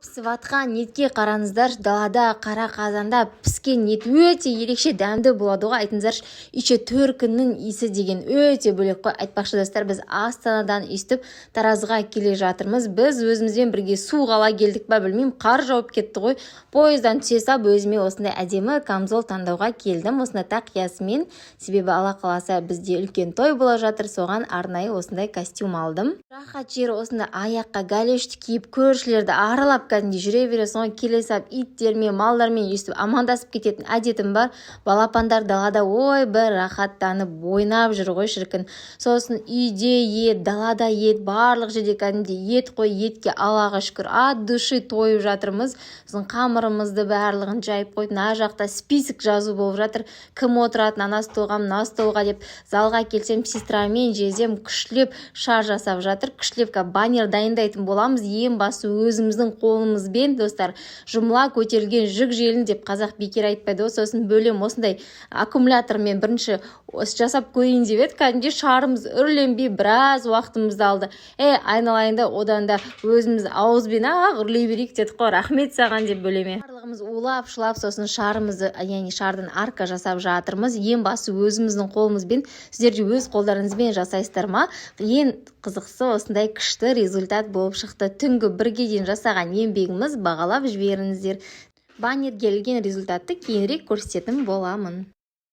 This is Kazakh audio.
Пісіп атқан етке қараңыздар, далада қара қазанда піскен ет өте ерекше дәмді болады ғой. Айтыңыздаршы, үйше төркіннің иісі деген өте бөлек қой. Айтпақшы достар, біз Астанадан естіп Таразға келе жатырмыз. Біз өзімізбен бірге су ала келдік па білмеймін, қар жауып кетті ғой. Пойыздан түсе сап өзіме осындай әдемі камзол таңдауға келдім. Осындай тақиясымен, себебі Алла қаласа бізде үлкен той бола жатыр. Соған арнайы осындай костюм алдым. Рахат жері осындай аяққа галешті киіп көршілерді аралап кәдімгідей жүре бересің ғой. Келе сап иттермен, малдармен естіп амандасып кететін әдетім бар. Балапандар далада ой бір рахаттанып ойнап жүр ғой шіркін. Сосын үйде ет, далада ет, барлық жерде кәдімгідей ет қой, етке Аллаға шүкір от души тойып жатырмыз. Сосын қамырымызды барлығын жайып қойып, мына жақта список жазу болып жатыр. Кім отыратын ана столға, мына столға деп. Залға келсем, сестрамен жездем күшлеп шар жасап жатыр. Күшлеп баннер дайындайтын боламыз. Ең басы өзіміздің қолымызбен достар, жұмыла көтерілген жүк желін деп қазақ бекер айтпайды. Сосын бөлем осындай аккумулятормен бірінші жасап көрейін деп еді. Кәдімде шарымыз үрленбей біраз уақытымызды алды. Айналайында одан да өзіміз ауызбен үрлей берейік дедік қой. Рахмет саған деп бөлеме. Барлығымыз улап шылап сосын шарымызды, яғни шардың арка жасап жатырмыз. Ең басы өзіміздің қолымызбен, сіздер де өз қолдарыңызбен жасайсыздар ма? Ең қызықсы осындай күшті результат болып шықты. Түнгі 1-ге дейін жасаған еңбегіміз бағалап жіберіңіздер. Баннерге ілген результатты кейінірек көрсететін боламын.